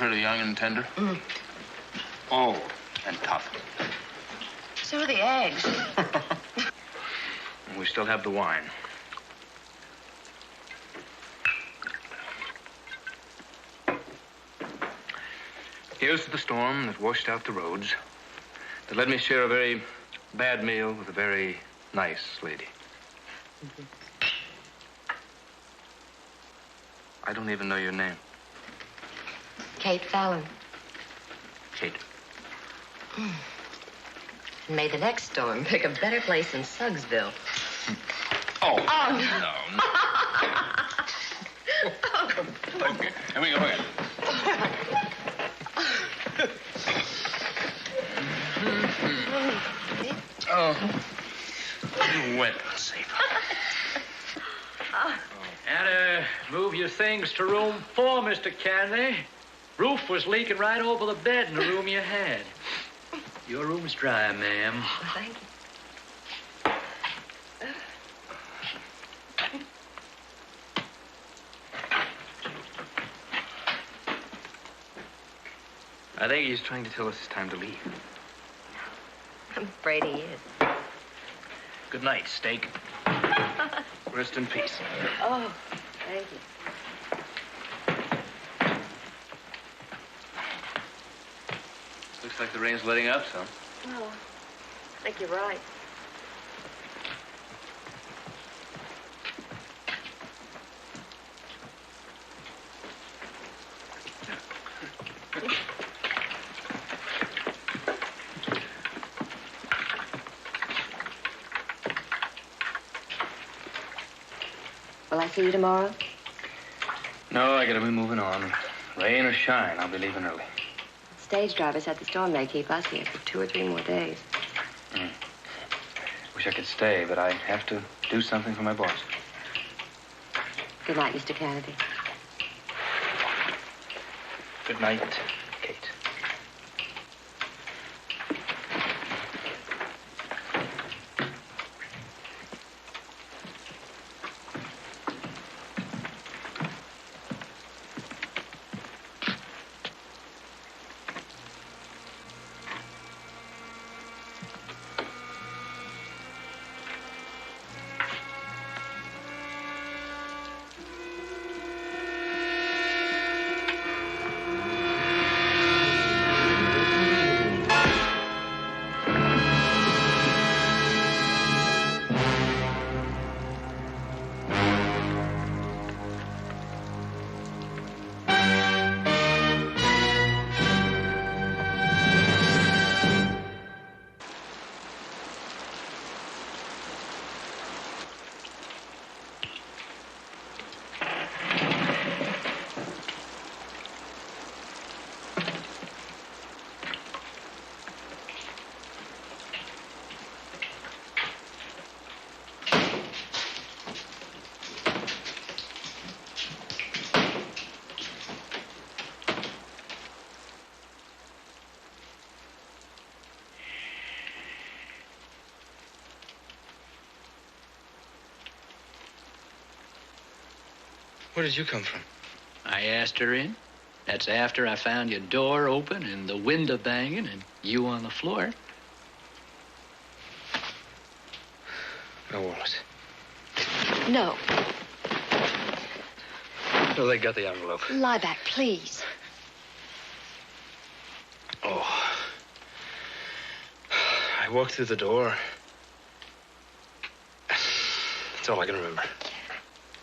Really young and tender? Mm. Oh, and tough. So are the eggs. We still have the wine. Here's to the storm that washed out the roads, that let me share a very bad meal with a very nice lady. Mm-hmm. I don't even know your name. Kate Fallon. Kate. Mm. And may the next storm pick a better place than Suggsville. Oh. Oh, no. Okay, here we go again. Oh. Wet and safe. And, move your things to room 4, Mr. Kennedy. Roof was leaking right over the bed in the room you had. Your room's dry, ma'am. Well, thank you. I think he's trying to tell us it's time to leave. I'm afraid he is. Good night, steak. Rest in peace. Oh, thank you. Looks like the rain's letting up some. Oh, I think you're right. Will I see you tomorrow? No, I gotta be moving on. Rain or shine, I'll be leaving early. Stage driver said the storm may keep us here for 2 or 3 more days. Wish I could stay, but I have to do something for my boss. Good night, Mr. Kennedy. Good night, Kate. Where did you come from? I asked her in. That's after I found your door open and the window banging and you on the floor. No wallet. No. No, they got the envelope. Lie back, please. Oh. I walked through the door. That's all I can remember.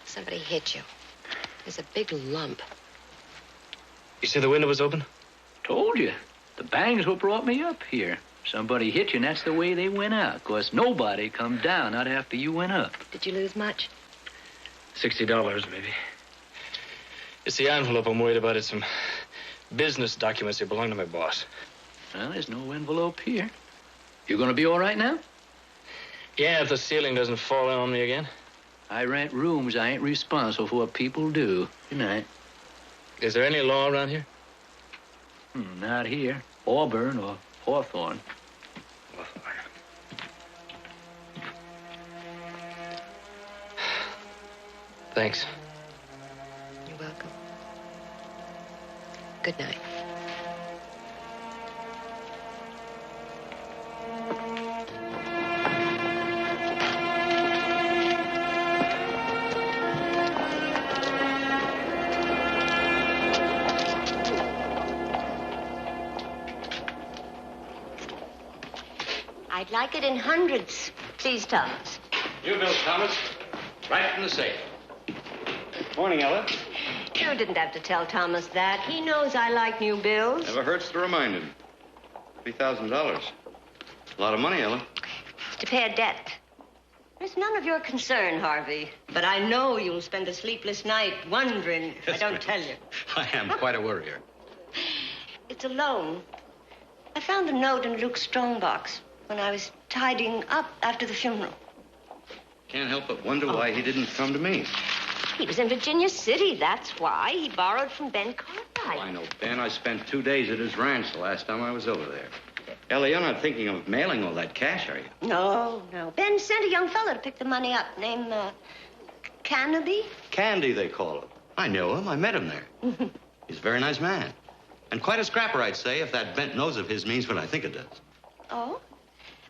Somebody hit you. There's a big lump. You say the window was open? Told you. The bangs what brought me up here. Somebody hit you, and that's the way they went out. Of course, nobody come down, not after you went up. Did you lose much? $60, maybe. It's the envelope I'm worried about. It's some business documents that belong to my boss. Well, there's no envelope here. You gonna be all right now? Yeah, if the ceiling doesn't fall in on me again. I rent rooms. I ain't responsible for what people do. Good night. Is there any law around here? Not here. Auburn or Hawthorne. Thanks. You're welcome. Good night. I'd like it in hundreds, please, Thomas. New bills, Thomas. Right from the safe. Morning, Ella. You didn't have to tell Thomas that. He knows I like new bills. Never hurts to remind him. $3,000. A lot of money, Ella. It's to pay a debt. It's none of your concern, Harvey. But I know you'll spend a sleepless night wondering if I don't tell you. I am quite a worrier. It's a loan. I found the note in Luke's strongbox when I was tidying up after the funeral. Can't help but wonder why he didn't come to me. He was in Virginia City, that's why. He borrowed from Ben Cartwright. Oh, I know, Ben. I spent 2 days at his ranch the last time I was over there. Ella, you're not thinking of mailing all that cash, are you? No. Ben sent a young fellow to pick the money up named, Candy. Candy, they call him. I know him. I met him there. He's a very nice man. And quite a scrapper, I'd say, if that bent nose of his means what I think it does. Oh?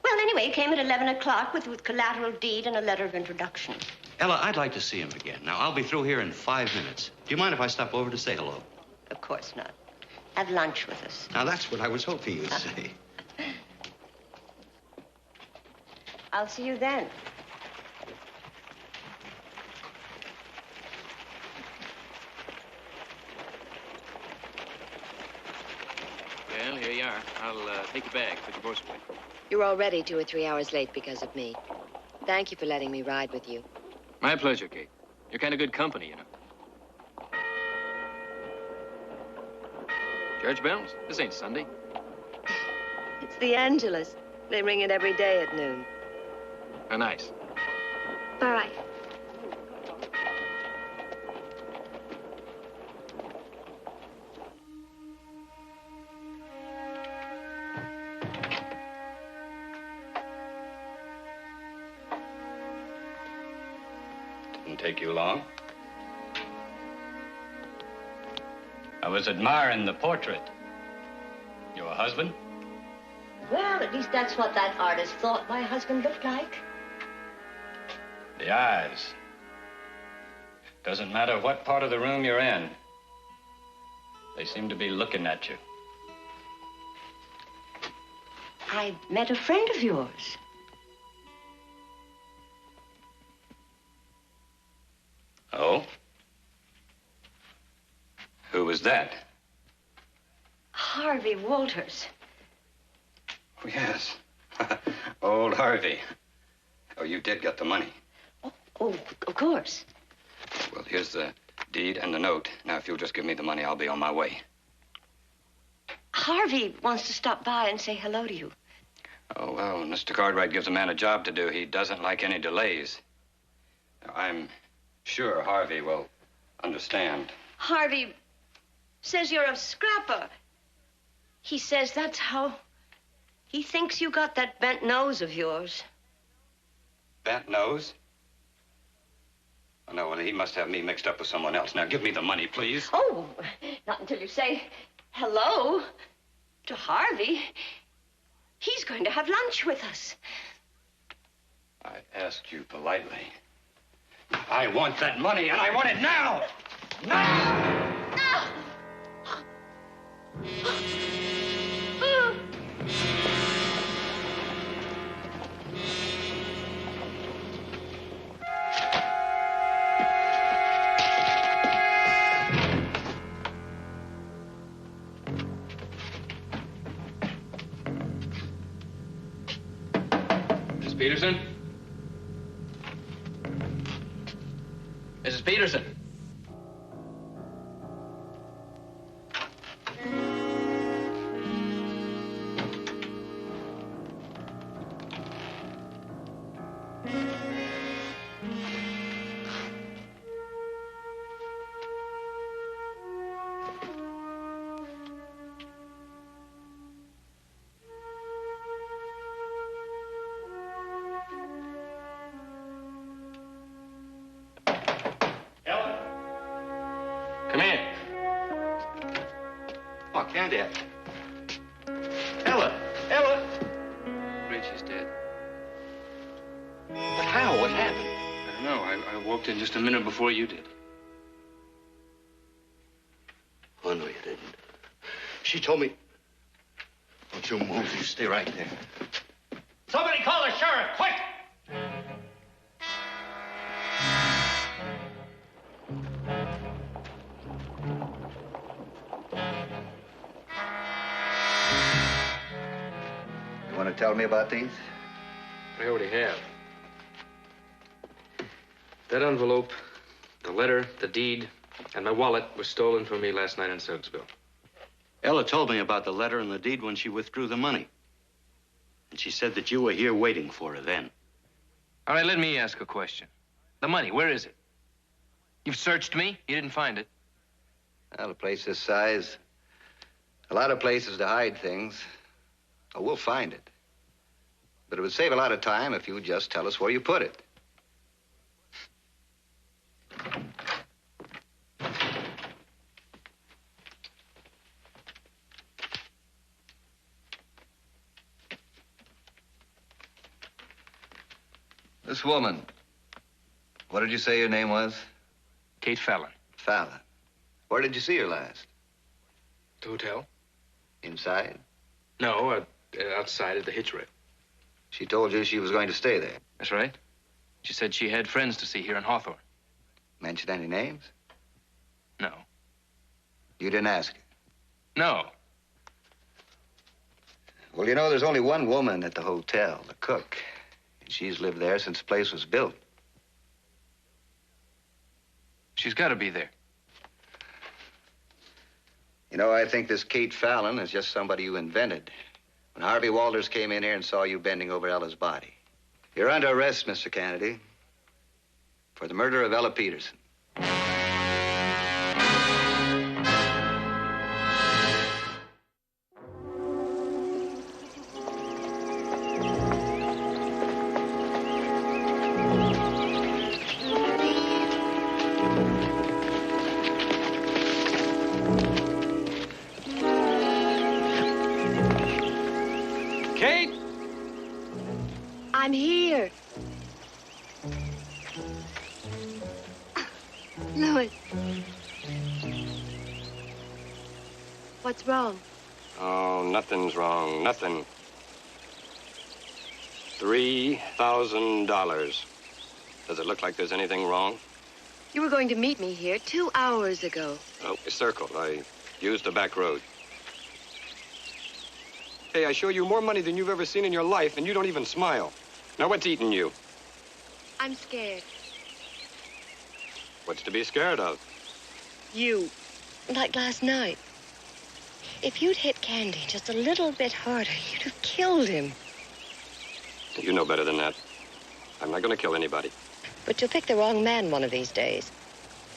Well, anyway, he came at 11 o'clock with collateral deed and a letter of introduction. Ella, I'd like to see him again. Now, I'll be through here in 5 minutes. Do you mind if I stop over to say hello? Of course not. Have lunch with us. Now, that's what I was hoping you'd say. I'll see you then. Well, here you are. I'll take your bag, put your horse away. You're already 2 or 3 hours late because of me. Thank you for letting me ride with you. My pleasure, Kate. You're kind of good company, you know. Church bells? This ain't Sunday. It's the Angelus. They ring it every day at noon. How nice. All right. Didn't take you long. I was admiring the portrait. Your husband? Well, at least that's what that artist thought my husband looked like. The eyes. Doesn't matter what part of the room you're in. They seem to be looking at you. I met a friend of yours. Oh? Who was that? Harvey Walters. Oh, yes. Old Harvey. Oh, you did get the money. Oh, of course. Well, here's the deed and the note. Now, if you'll just give me the money, I'll be on my way. Harvey wants to stop by and say hello to you. Oh, well, when Mr. Cartwright gives a man a job to do, he doesn't like any delays. Now, I'm sure Harvey will understand. Harvey says you're a scrapper. He says that's how he thinks you got that bent nose of yours. Bent nose? Oh, no, well, he must have me mixed up with someone else. Now, give me the money, please. Oh, not until you say hello to Harvey. He's going to have lunch with us. I asked you politely. I want that money, and I want it now! Now! Mrs. Peterson? Mrs. Peterson? Ellen? Candy. Ella! Ella! Afraid she's dead. But how? What happened? I don't know. I walked in just a minute before you did. Oh, no, you didn't. She told me. Don't you move. You stay right there. Somebody call the sheriff, quick! You want to tell me about these? I already have. That envelope, the letter, the deed, and my wallet were stolen from me last night in Silksville. Ella told me about the letter and the deed when she withdrew the money. And she said that you were here waiting for her then. All right, let me ask a question. The money, where is it? You've searched me. You didn't find it. Well, a place this size, a lot of places to hide things. Oh, we'll find it. But it would save a lot of time if you would just tell us where you put it. This woman, what did you say your name was? Kate Fallon. Fallon. Where did you see her last? The hotel? Inside? No, outside at the hitch rail. She told you she was going to stay there. That's right. She said she had friends to see here in Hawthorne. Mention any names? No. You didn't ask her? No. Well, you know, there's only one woman at the hotel, the cook. And she's lived there since the place was built. She's got to be there. You know, I think this Kate Fallon is just somebody you invented. When Harvey Walters came in here and saw you bending over Ella's body. You're under arrest, Mr. Kennedy, for the murder of Ella Peterson. Kate? I'm here. Louis. What's wrong? Oh, nothing's wrong. Nothing. $3,000. Does it look like there's anything wrong? You were going to meet me here 2 hours ago. Oh, we circled. I used the back road. Hey, I show you more money than you've ever seen in your life, and you don't even smile. Now, what's eating you? I'm scared. What's to be scared of? You. Like last night. If you'd hit Candy just a little bit harder, you'd have killed him. You know better than that. I'm not going to kill anybody. But you'll pick the wrong man one of these days.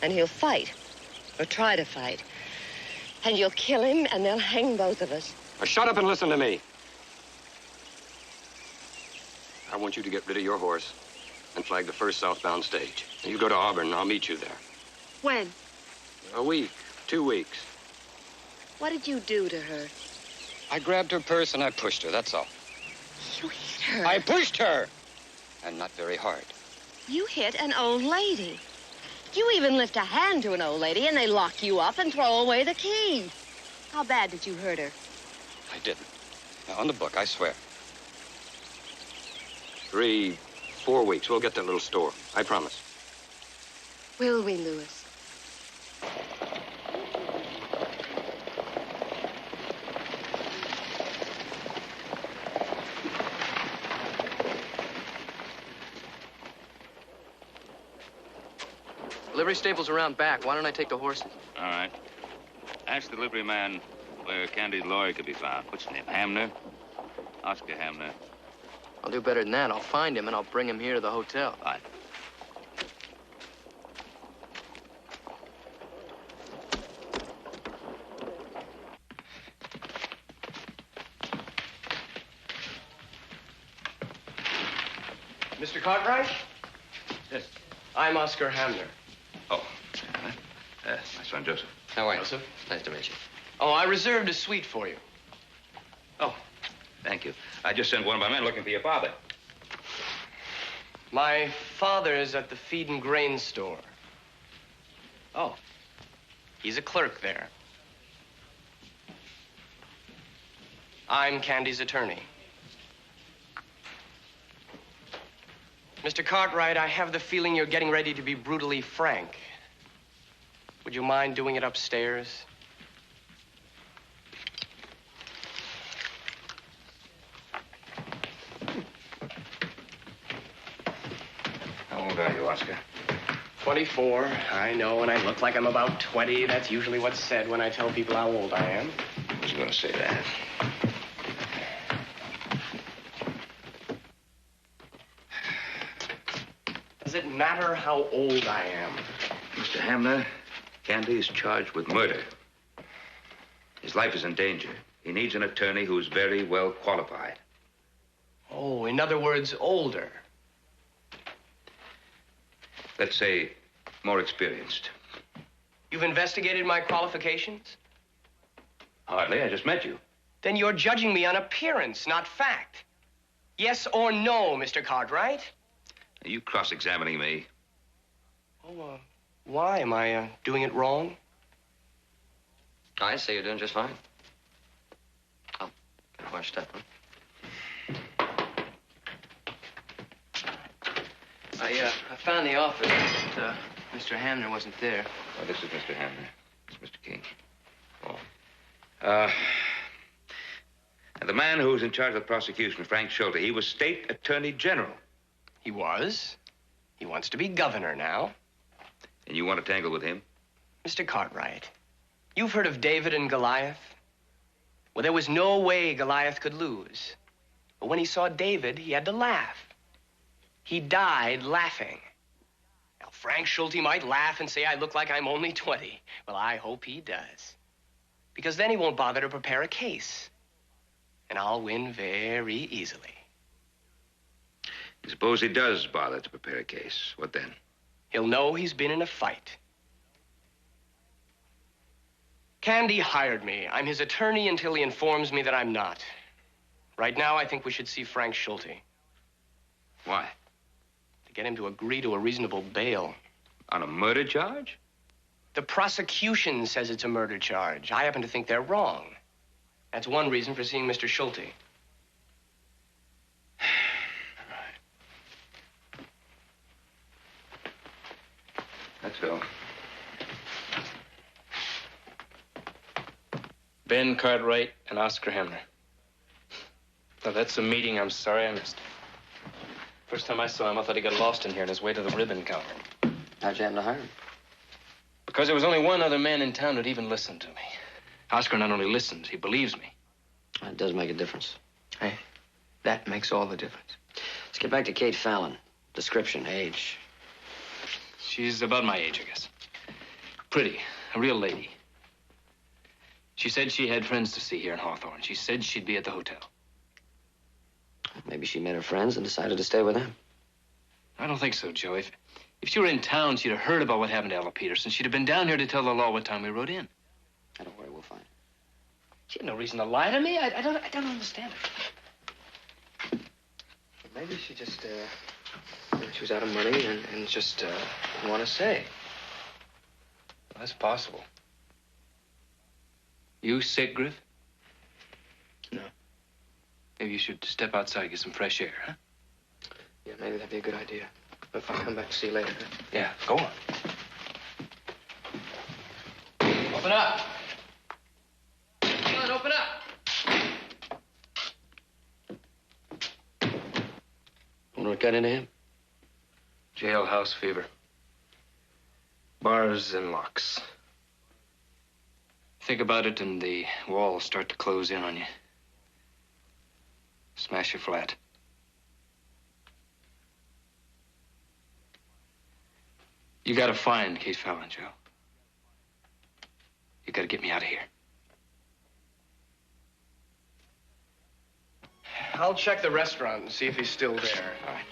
And he'll fight. Or try to fight. And you'll kill him, and they'll hang both of us. Now, shut up and listen to me. I want you to get rid of your horse and flag the first southbound stage. You go to Auburn, and I'll meet you there. When? A week, 2 weeks. What did you do to her? I grabbed her purse and I pushed her, that's all. You hit her. I pushed her! And not very hard. You hit an old lady. You even lift a hand to an old lady, and they lock you up and throw away the key. How bad did you hurt her? I didn't. Now, on the book, I swear. 3, 4 weeks, we'll get that little store. I promise. Will we, Louis? Livery stable's around back. Why don't I take the horses? All right. Ask the livery man where Candy's lawyer could be found. What's his name? Hamner? Oscar Hamner. I'll do better than that. I'll find him, and I'll bring him here to the hotel. Fine. Mr. Cartwright? Yes. I'm Oscar Hamner. Oh. Nice to meet Joseph. How are you? Joseph? Nice to meet you. Oh, I reserved a suite for you. Oh, thank you. I just sent one of my men looking for your father. My father's at the feed and grain store. Oh, he's a clerk there. I'm Candy's attorney. Mr. Cartwright, I have the feeling you're getting ready to be brutally frank. Would you mind doing it upstairs? How old are you, Oscar? 24. I know, and I look like I'm about 20. That's usually what's said when I tell people how old I am. I was going to say that. Does it matter how old I am? Mr. Hamner, Candy is charged with murder. His life is in danger. He needs an attorney who's very well qualified. Oh, in other words, older. Let's say more experienced. You've investigated my qualifications? Hardly. I just met you. Then you're judging me on appearance, not fact. Yes or no, Mr. Cartwright? Are you cross-examining me? Oh, why? Am I doing it wrong? I say you're doing just fine. Oh, get washed up, huh? I found the office, but Mr. Hamner wasn't there. Oh, this is Mr. Hamner. It's Mr. King. Oh. And the man who's in charge of the prosecution, Frank Schulte, he was state attorney general. He was. He wants to be governor now. And you want to tangle with him? Mr. Cartwright, you've heard of David and Goliath? Well, there was no way Goliath could lose. But when he saw David, he had to laugh. He died laughing. Now, Frank Schulte might laugh and say I look like I'm only 20. Well, I hope he does. Because then he won't bother to prepare a case. And I'll win very easily. Suppose he does bother to prepare a case. What then? He'll know he's been in a fight. Candy hired me. I'm his attorney until he informs me that I'm not. Right now, I think we should see Frank Schulte. Why? To get him to agree to a reasonable bail. On a murder charge? The prosecution says it's a murder charge. I happen to think they're wrong. That's one reason for seeing Mr. Schulte. Let's go. Ben Cartwright and Oscar Hamner. Now, that's a meeting I'm sorry I missed. First time I saw him, I thought he got lost in here on his way to the ribbon counter. How'd you happen to hire him? Because there was only one other man in town who'd even listen to me. Oscar not only listens, he believes me. That does make a difference. Hey, that makes all the difference. Let's get back to Kate Fallon. Description, age. She's about my age, I guess. Pretty, a real lady. She said she had friends to see here in Hawthorne. She said she'd be at the hotel. Maybe she met her friends and decided to stay with them. I don't think so, Joe. If she were in town, she'd have heard about what happened to Ella Peterson. She'd have been down here to tell the law what time we rode in. Don't worry, we'll find her. She had no reason to lie to me. I don't understand it. Maybe she just, she was out of money and just didn't want to say. Well, that's possible. You sick, Griff? No. Maybe you should step outside, get some fresh air, huh? Yeah, maybe that'd be a good idea. If I'll come back to see you later. Yeah, go on. Open up. Come on, open up. Wonder what got into him? Jailhouse fever. Bars and locks. Think about it and the walls start to close in on you. Smash you flat. You gotta find Kate Fallon, Joe. You gotta get me out of here. I'll check the restaurant and see if he's still there. All right.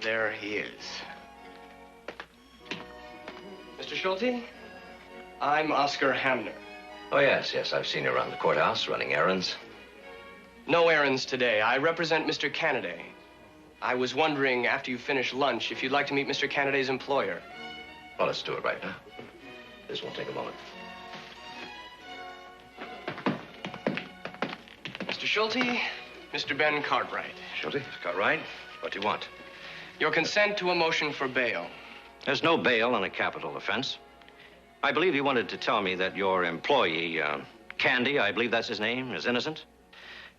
There he is. Mr. Schulte, I'm Oscar Hamner. Oh, yes, I've seen you around the courthouse running errands. No errands today. I represent Mr. Canady. I was wondering, after you finish lunch, if you'd like to meet Mr. Canady's employer. Well, let's do it right now. This won't take a moment. Mr. Schulte, Mr. Ben Cartwright. Schulte, Cartwright, what do you want? Your consent to a motion for bail. There's no bail on a capital offense. I believe you wanted to tell me that your employee, Candy, I believe that's his name, is innocent.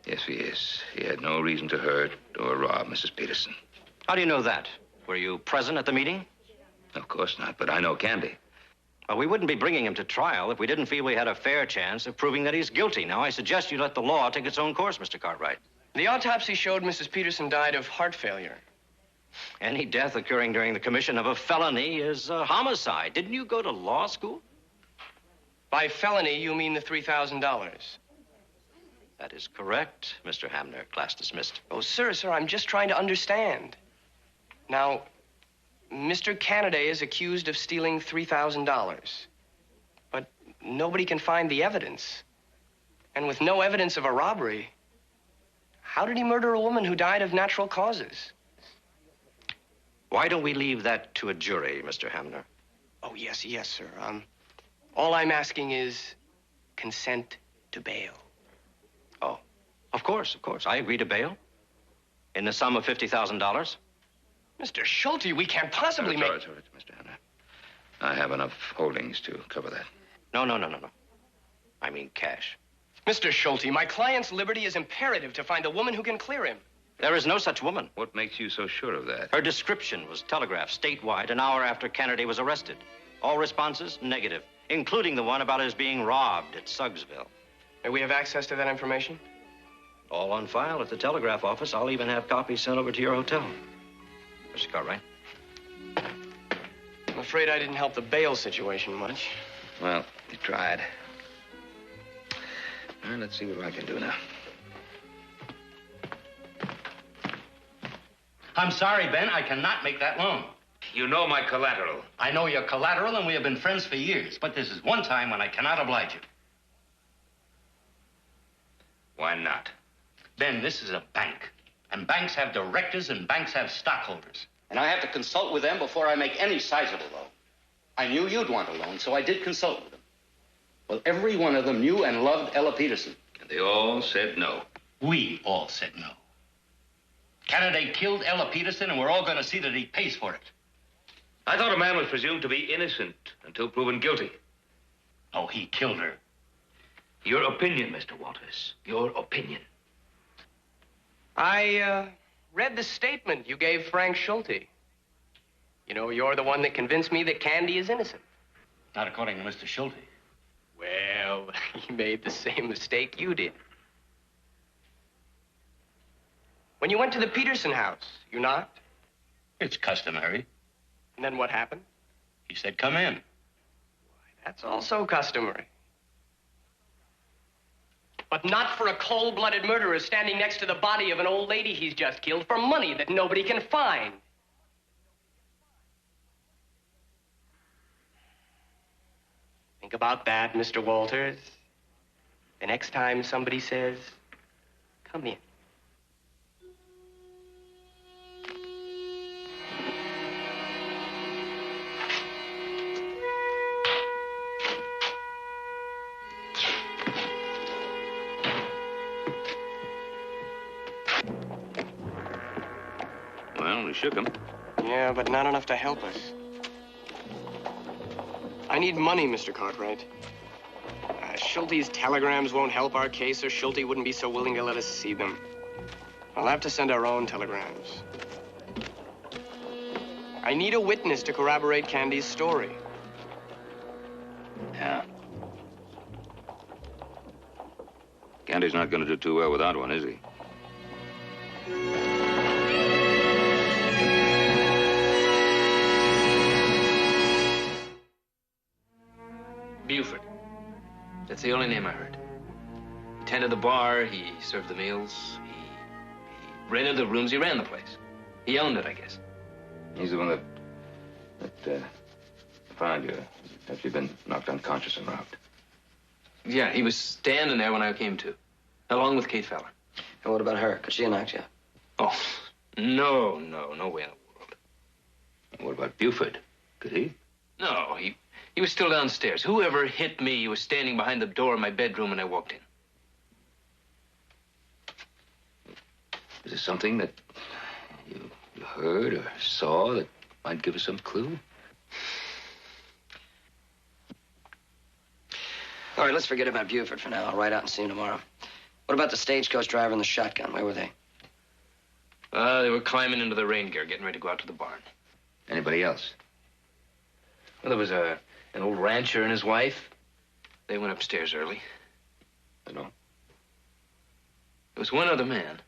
Yes, he is. He had no reason to hurt or rob Mrs. Peterson. How do you know that? Were you present at the meeting? Of course not, but I know Candy. Well, we wouldn't be bringing him to trial if we didn't feel we had a fair chance of proving that he's guilty. Now, I suggest you let the law take its own course, Mr. Cartwright. The autopsy showed Mrs. Peterson died of heart failure. Any death occurring during the commission of a felony is a homicide. Didn't you go to law school? By felony, you mean the $3,000. That is correct, Mr. Hamner. Class dismissed. Oh, sir, I'm just trying to understand. Now, Mr. Canady is accused of stealing $3,000. But nobody can find the evidence. And with no evidence of a robbery, how did he murder a woman who died of natural causes? Why don't we leave that to a jury, Mr. Hamner? Oh, yes, sir. All I'm asking is consent to bail. Oh, of course. I agree to bail. In the sum of $50,000. Mr. Schulte, we can't possibly make... It's all right, Mr. Hamner. I have enough holdings to cover that. No. I mean cash. Mr. Schulte, my client's liberty is imperative to find a woman who can clear him. There is no such woman. What makes you so sure of that? Her description was telegraphed statewide an hour after Kennedy was arrested. All responses, negative, including the one about his being robbed at Suggsville. May we have access to that information? All on file at the telegraph office. I'll even have copies sent over to your hotel. Mr. Cartwright. I'm afraid I didn't help the bail situation much. Well, you tried. Well, let's see what I can do now. I'm sorry, Ben. I cannot make that loan. You know my collateral. I know your collateral, and we have been friends for years. But this is one time when I cannot oblige you. Why not? Ben, this is a bank. And banks have directors and banks have stockholders. And I have to consult with them before I make any sizable loan. I knew you'd want a loan, so I did consult with them. Well, every one of them knew and loved Ella Peterson. And they all said no. We all said no. Kennedy killed Ella Peterson, and we're all going to see that he pays for it. I thought a man was presumed to be innocent until proven guilty. Oh, he killed her. Your opinion, Mr. Walters. Your opinion. I read the statement you gave Frank Schulte. You know, you're the one that convinced me that Candy is innocent. Not according to Mr. Schulte. Well, he made the same mistake you did. When you went to the Peterson house, you knocked? It's customary. And then what happened? He said, come in. That's also customary. But not for a cold-blooded murderer standing next to the body of an old lady he's just killed for money that nobody can find. Think about that, Mr. Walters. The next time somebody says, come in. Well, we shook him. Yeah, but not enough to help us. I need money, Mr. Cartwright. Schulte's telegrams won't help our case, or Schulte wouldn't be so willing to let us see them. I'll have to send our own telegrams. I need a witness to corroborate Candy's story. Yeah. Candy's not going to do too well without one, is he? Buford. That's the only name I heard. He tended the bar, he served the meals, he rented the rooms, he ran the place. He owned it, I guess. He's the one that found you. After you've been knocked unconscious and robbed. Yeah, he was standing there when I came to, along with Kate Fallon. And what about her? Could she have knocked you out? Oh, no way in the world. And what about Buford? Could he? No, he was still downstairs. Whoever hit me was standing behind the door of my bedroom when I walked in. Is there something that you heard or saw that might give us some clue? All right, let's forget about Buford for now. I'll ride out and see him tomorrow. What about the stagecoach driver and the shotgun? Where were they? They were climbing into the rain gear, getting ready to go out to the barn. Anybody else? Well, there was an old rancher and his wife. They went upstairs early. I know. There was one other man.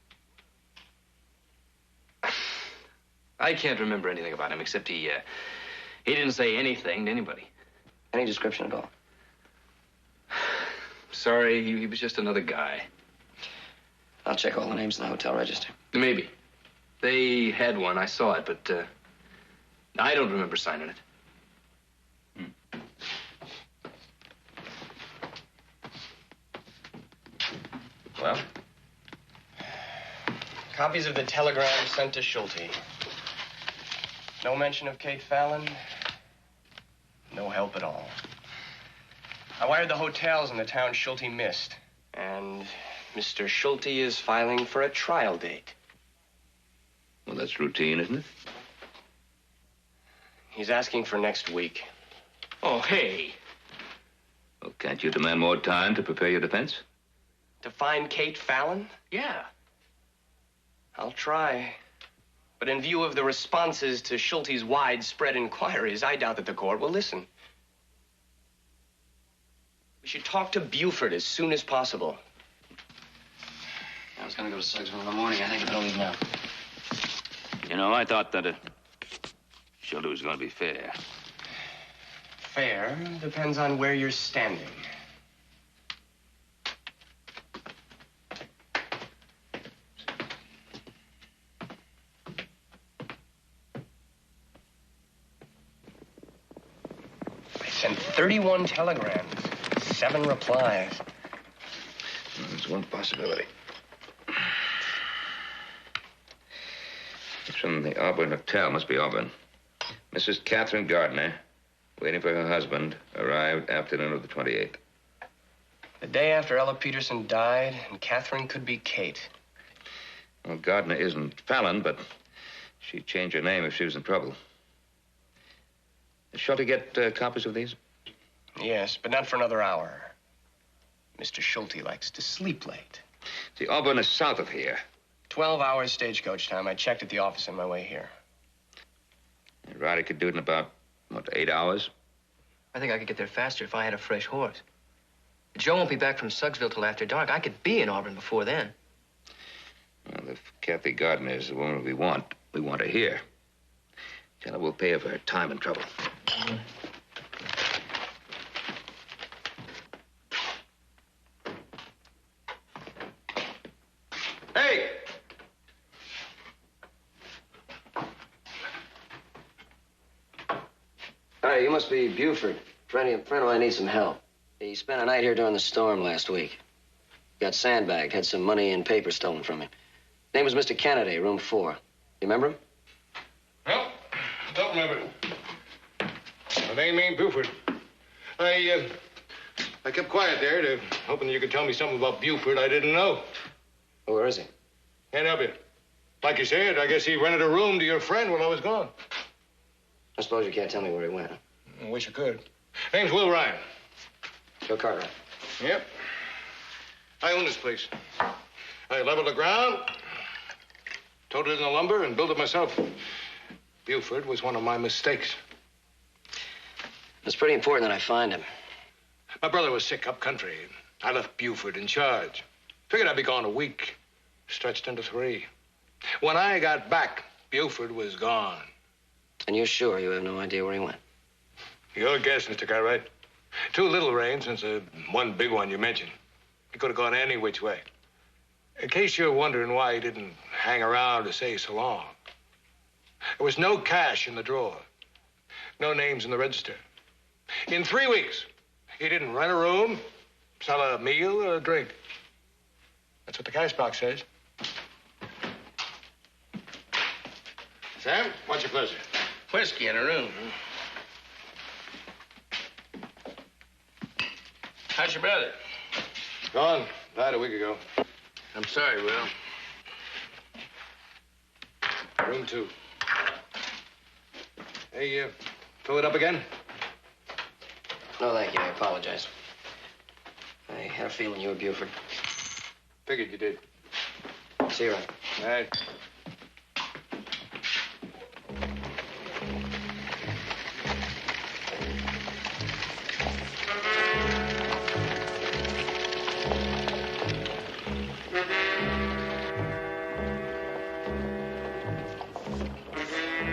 I can't remember anything about him except he didn't say anything to anybody. Any description at all? Sorry, he was just another guy. I'll check all the names in the hotel register. Maybe. They had one. I saw it, but I don't remember signing it. Well? Copies of the telegram sent to Schulte. No mention of Kate Fallon. No help at all. I wired the hotels in the town Schulte missed. And Mr. Schulte is filing for a trial date. Well, that's routine, isn't it? He's asking for next week. Oh, hey. Well, can't you demand more time to prepare your defense? To find Kate Fallon? Yeah. I'll try. But in view of the responses to Schulte's widespread inquiries, I doubt that the court will listen. We should talk to Buford as soon as possible. I was going to go to Suggsville in the morning. I think I better leave now. You know, I thought that Schulte was going to be fair. Fair depends on where you're standing. I sent 31 telegrams, 7 replies. There's one possibility. It's from the Auburn Hotel. Must be Auburn. Mrs. Catherine Gardner, waiting for her husband, arrived afternoon of the 28th. The day after Ella Peterson died, and Catherine could be Kate. Well, Gardner isn't Fallon, but she'd change her name if she was in trouble. Did Schulte get copies of these? Yes, but not for another hour. Mr. Schulte likes to sleep late. See, Auburn is south of here. 12 hours stagecoach time. I checked at the office on my way here. Ryder could do it in about, 8 hours? I think I could get there faster if I had a fresh horse. Joe won't be back from Suggsville till after dark. I could be in Auburn before then. Well, if Kathy Gardner is the woman we want her here. Tell her we'll pay her for her time and trouble. Hey! Hi, you must be Buford. Friend of mine needs some help. He spent a night here during the storm last week. Got sandbagged, had some money and paper stolen from him. Name was Mr. Kennedy, room 4. You remember him? No, don't remember. My name ain't Buford. I kept quiet there, hoping you could tell me something about Buford I didn't know. Well, where is he? Can't help you. Like you said, I guess he rented a room to your friend while I was gone. I suppose you can't tell me where he went. I wish I could. Name's Will Ryan. Joe Cartwright. Yep. I own this place. I leveled the ground, toted it in the lumber, and built it myself. Buford was one of my mistakes. It's pretty important that I find him. My brother was sick up country. I left Buford in charge. Figured I'd be gone a week. Stretched into 3. When I got back, Buford was gone. And you're sure you have no idea where he went? Your guess, Mr. Cartwright. 2 little rains since the one big one you mentioned. He could have gone any which way. In case you're wondering why he didn't hang around to say so long. There was no cash in the drawer. No names in the register. In 3 weeks. He didn't rent a room, sell a meal, or a drink. That's what the cash box says. Sam, what's your pleasure? Whiskey in a room. How's your brother? Gone. Died a week ago. I'm sorry, Will. Room 2. Hey, fill it up again? No, thank you. I apologize. I had a feeling you were Buford. Figured you did. See you around. All right.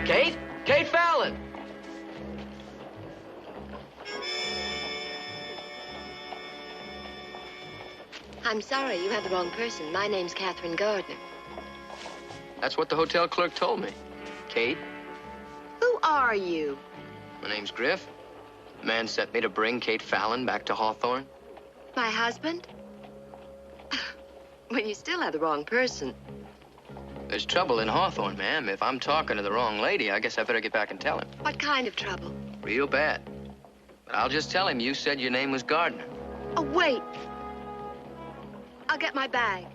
Kate? Kate Fallon! I'm sorry, you have the wrong person. My name's Catherine Gardner. That's what the hotel clerk told me. Kate, Who are you? my name's Griff. The man sent me to bring Kate Fallon back to Hawthorne. My husband? Well, you still have the wrong person. There's trouble in Hawthorne, ma'am. If I'm talking to the wrong lady, I guess I better get back and tell him. What kind of trouble? Real bad. But I'll just tell him you said your name was Gardner. Oh, wait. I'll get my bag.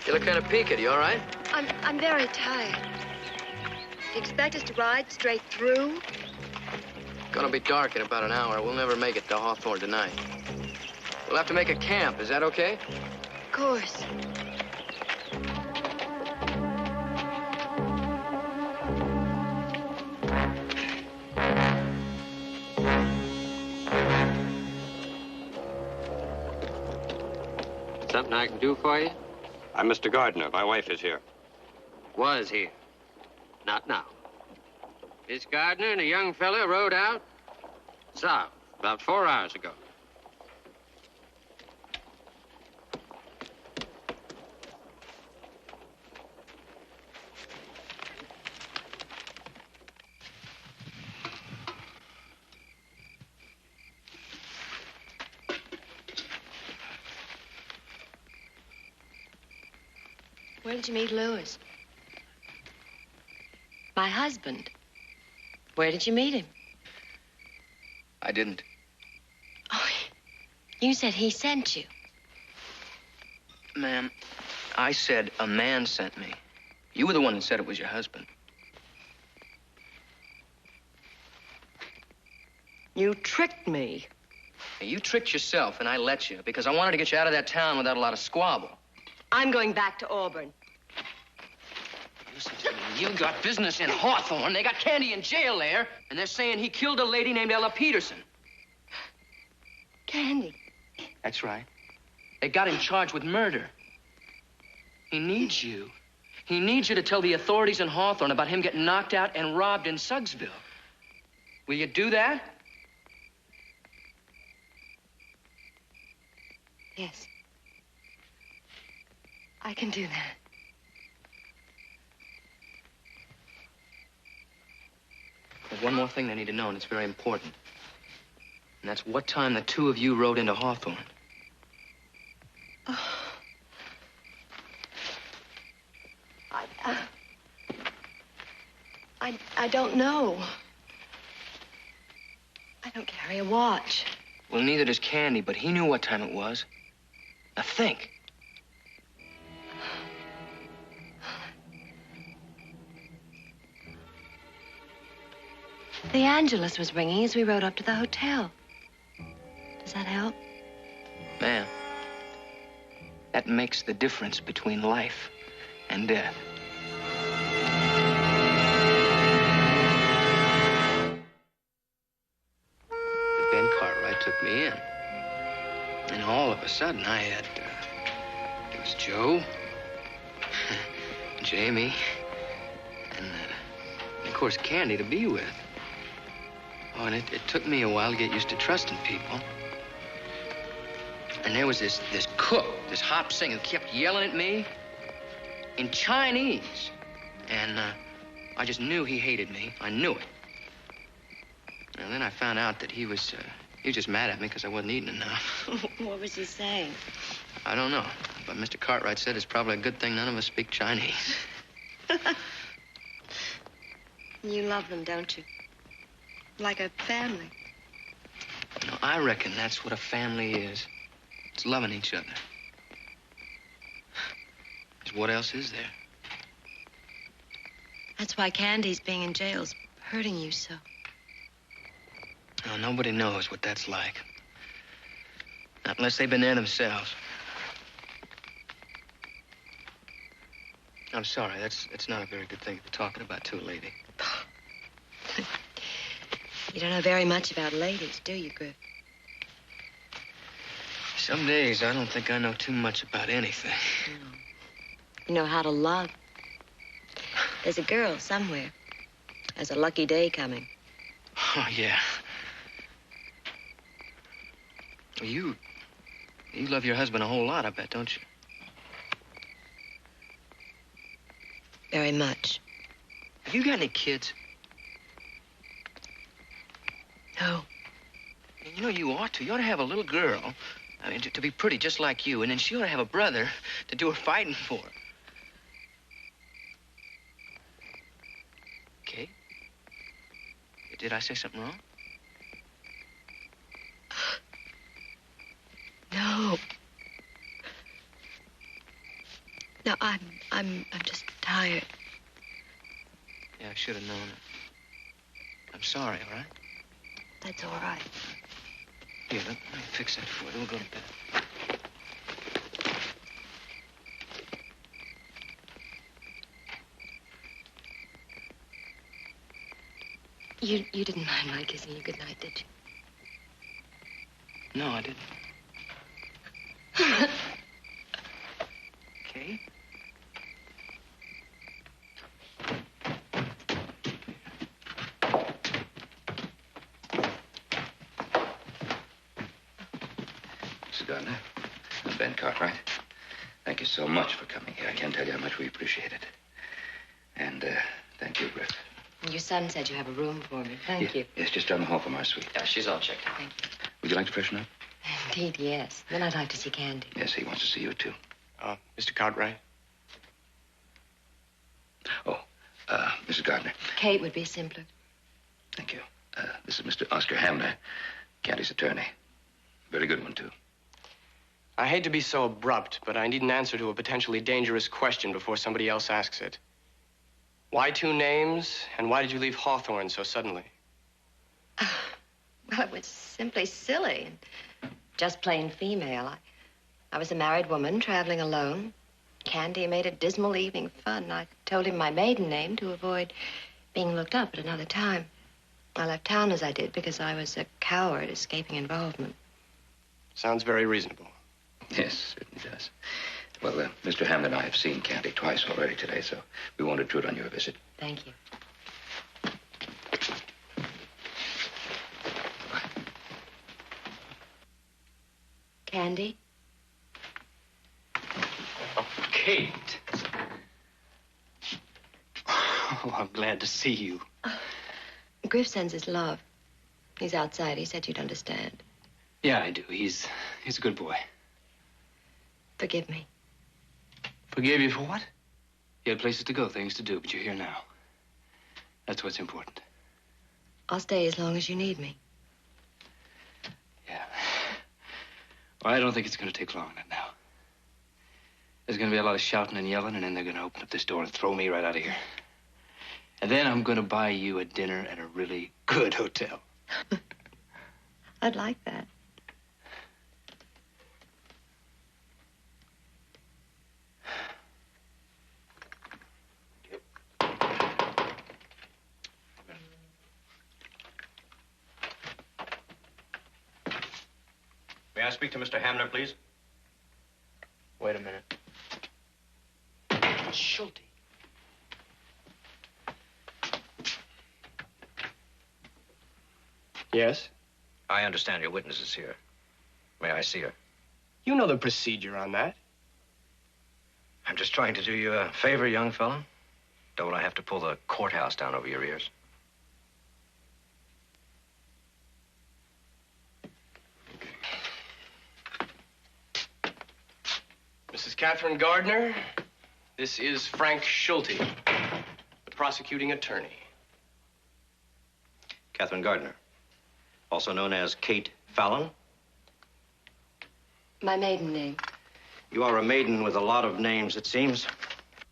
You look kind of peaked. You all right? I'm very tired. Do you expect us to ride straight through? Gonna be dark in about an hour. We'll never make it to Hawthorne tonight. We'll have to make a camp. Is that okay? Of course. Something I can do for you? I'm Mr. Gardner. My wife is here. Was here. Not now. Miss Gardner and a young fella rode out south about 4 hours ago. Where did you meet Louis? My husband. Where did you meet him? I didn't. Oh, you said he sent you. Ma'am, I said a man sent me. You were the one that said it was your husband. You tricked me. Now, you tricked yourself, and I let you, because I wanted to get you out of that town without a lot of squabble. I'm going back to Auburn. Listen to me. You got business in Hawthorne. They got Candy in jail there, and they're saying he killed a lady named Ella Peterson. Candy. That's right. They got him charged with murder. He needs you. He needs you to tell the authorities in Hawthorne about him getting knocked out and robbed in Suggsville. Will you do that? Yes. I can do that. There's one more thing they need to know, and it's very important. And that's what time the two of you rode into Hawthorne. Oh. I don't know. I don't carry a watch. Well, neither does Candy, but he knew what time it was. Now think. The Angelus was ringing as we rode up to the hotel. Does that help? Ma'am, that makes the difference between life and death. The Ben Cartwright took me in. And all of a sudden, I had, it was Joe, Jamie, and of course, Candy to be with. Oh, and it took me a while to get used to trusting people. And there was this cook, this Hop Sing, who kept yelling at me in Chinese. And I just knew he hated me. I knew it. And then I found out that he was just mad at me because I wasn't eating enough. What was he saying? I don't know. But Mr. Cartwright said it's probably a good thing none of us speak Chinese. You love them, don't you? Like a family. You know, I reckon that's what a family is. It's loving each other. 'Cause what else is there? That's why Candy's being in jail's hurting you so. No, nobody knows what that's like. Not unless they've been there themselves. I'm sorry, it's not a very good thing to be talking about to a lady. You don't know very much about ladies, do you, Griff? Some days I don't think I know too much about anything. No. You know how to love. There's a girl somewhere. Has a lucky day coming. Oh, yeah. Well, you love your husband a whole lot, I bet, don't you? Very much. Have you got any kids? No. You know, you ought to. You ought to have a little girl, I mean, to be pretty just like you, and then she ought to have a brother to do her fighting for. Okay? Did I say something wrong? No. No, I'm just tired. Yeah, I should have known it. I'm sorry, all right? That's all right. Here, let me fix that for you. We'll go to bed. You didn't mind my kissing you goodnight, did you? No, I didn't. Okay? Mrs. Gardner, I'm Ben Cartwright. Thank you so much for coming here. I can't tell you how much we appreciate it. And thank you, Griff. Your son said you have a room for me. Thank you. Yes, just down the hall from our suite. Yeah, she's all checked out. Thank you. Would you like to freshen up? Indeed, yes. Then I'd like to see Candy. Yes, he wants to see you, too. Mr. Cartwright? Oh, Mrs. Gardner. Kate would be simpler. Thank you. This is Mr. Oscar Hamner, Candy's attorney. Very good one, too. I hate to be so abrupt, but I need an answer to a potentially dangerous question before somebody else asks it. Why two names, and why did you leave Hawthorne so suddenly? Well, it was simply silly and just plain female. I was a married woman traveling alone. Candy made a dismal evening fun. I told him my maiden name to avoid being looked up at another time. I left town as I did because I was a coward escaping involvement. Sounds very reasonable. Yes, it does. Well, Mr. Hamner and I have seen Candy twice already today, so we won't intrude on your visit. Thank you. Candy? Oh, Kate. Oh, I'm glad to see you. Griff sends his love. He's outside. He said you'd understand. Yeah, I do. He's a good boy. Forgive me. Forgive you for what? You had places to go, things to do, but you're here now. That's what's important. I'll stay as long as you need me. Yeah. Well, I don't think it's going to take long now. There's going to be a lot of shouting and yelling, and then they're going to open up this door and throw me right out of here. And then I'm going to buy you a dinner at a really good hotel. I'd like that. May I speak to Mr. Hamner, please? Wait a minute. Schulte. Yes? I understand your witness is here. May I see her? You know the procedure on that. I'm just trying to do you a favor, young fella. Don't I have to pull the courthouse down over your ears? Mrs. Catherine Gardner, this is Frank Schulte, the prosecuting attorney. Catherine Gardner, also known as Kate Fallon. My maiden name. You are a maiden with a lot of names, it seems.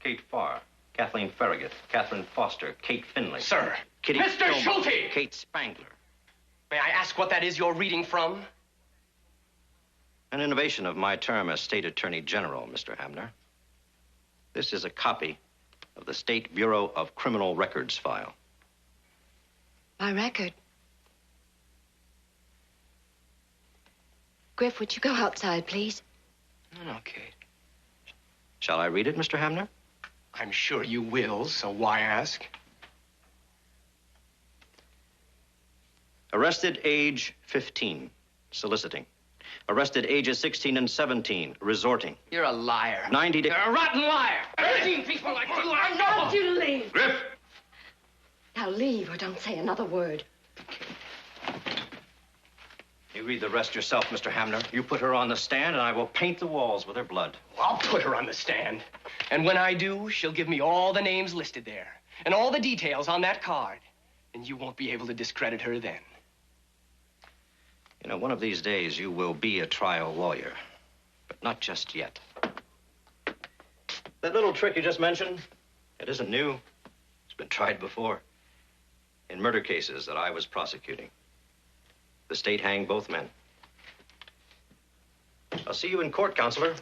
Kate Farr, Kathleen Farragut, Catherine Foster, Kate Finley. Sir! Kitty Mr. Gilmore, Schulte! Kate Spangler. May I ask what that is you're reading from? An innovation of my term as State Attorney General, Mr. Hamner. This is a copy of the State Bureau of Criminal Records file. My record. Griff, would you go outside, please? No, Kate. Shall I read it, Mr. Hamner? I'm sure you will, so why ask? Arrested age 15, soliciting. Arrested ages 16 and 17, resorting. You're a liar. 90 days. You're a rotten liar. 13 people like you, I know. Don't you leave. Griff! Now leave or don't say another word. You read the rest yourself, Mr. Hamner. You put her on the stand, and I will paint the walls with her blood. I'll put her on the stand. And when I do, she'll give me all the names listed there and all the details on that card. And you won't be able to discredit her then. You know, one of these days you will be a trial lawyer, but not just yet. That little trick you just mentioned, it isn't new. It's been tried before. In murder cases that I was prosecuting. The state hanged both men. I'll see you in court, Counselor.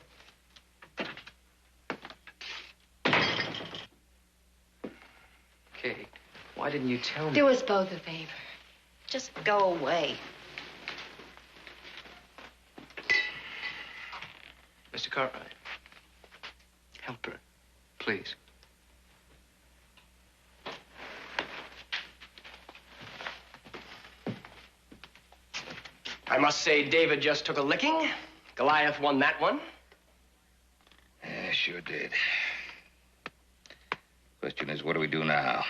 Kate, why didn't you tell me? Do us both a favor. Just go away. Mr. Cartwright, help her, please. I must say David just took a licking. Goliath won that one. Yeah, sure did. Question is, what do we do now?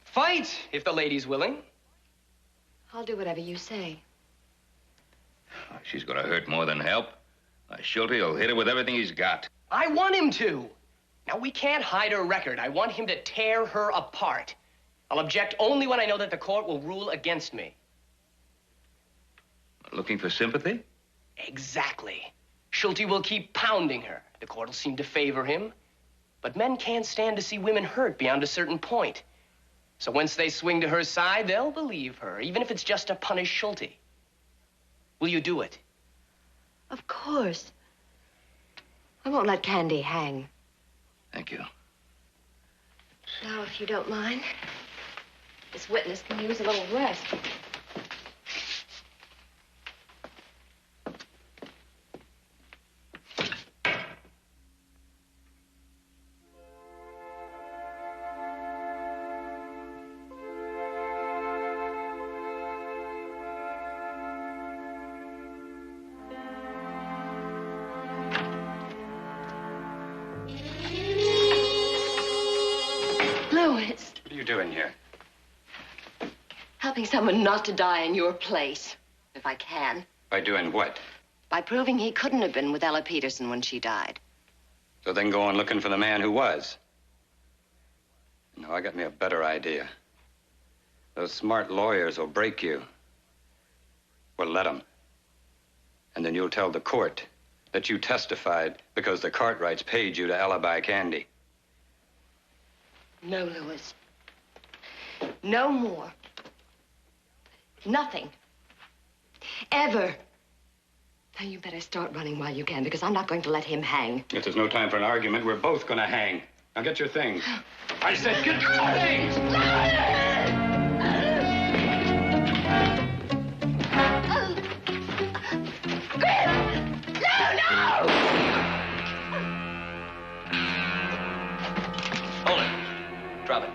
Fight, if the lady's willing. I'll do whatever you say. She's gonna hurt more than help. Schulte will hit her with everything he's got. I want him to. Now, we can't hide her record. I want him to tear her apart. I'll object only when I know that the court will rule against me. Looking for sympathy? Exactly. Schulte will keep pounding her. The court will seem to favor him. But men can't stand to see women hurt beyond a certain point. So once they swing to her side, they'll believe her, even if it's just to punish Schulte. Will you do it? Of course. I won't let Candy hang. Thank you. Now, if you don't mind, this witness can use a little rest. What are you doing here? Helping someone not to die in your place, if I can. By doing what? By proving he couldn't have been with Ella Peterson when she died. So then go on looking for the man who was. No, I got me a better idea. Those smart lawyers will break you. Well, let them. And then you'll tell the court that you testified because the Cartwrights paid you to alibi Candy. No, Louis. No more. Nothing. Ever. Now, you better start running while you can, because I'm not going to let him hang. If there's no time for an argument, we're both gonna hang. Now get your things. I said get your things! Hold it. Drop it.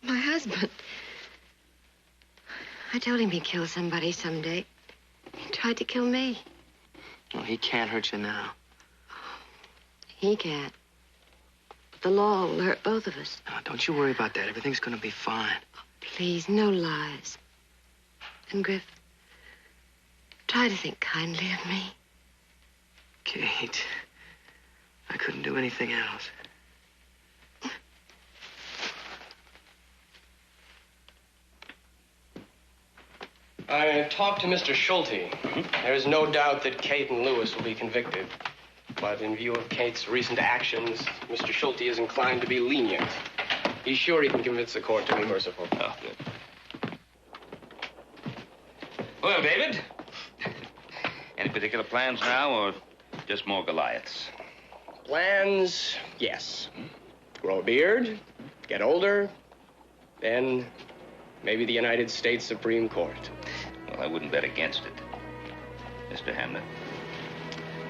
My husband. told him he'd kill somebody someday. He tried to kill me. Well, he can't hurt you now. He can't. But the law will hurt both of us. No, don't you worry about that. Everything's gonna be fine. Please, no lies. And Griff, try to think kindly of me. Kate, I couldn't do anything else. I talked to Mr. Schulte. There's no doubt that Kate and Lewis will be convicted. But in view of Kate's recent actions, Mr. Schulte is inclined to be lenient. He's sure he can convince the court to be merciful. Oh, good. Well, David, any particular plans now, or just more Goliaths? Plans, yes. Grow a beard, get older, then maybe the United States Supreme Court. Well, I wouldn't bet against it. Mr. Hamner,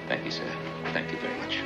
thank you, sir. Thank you very much.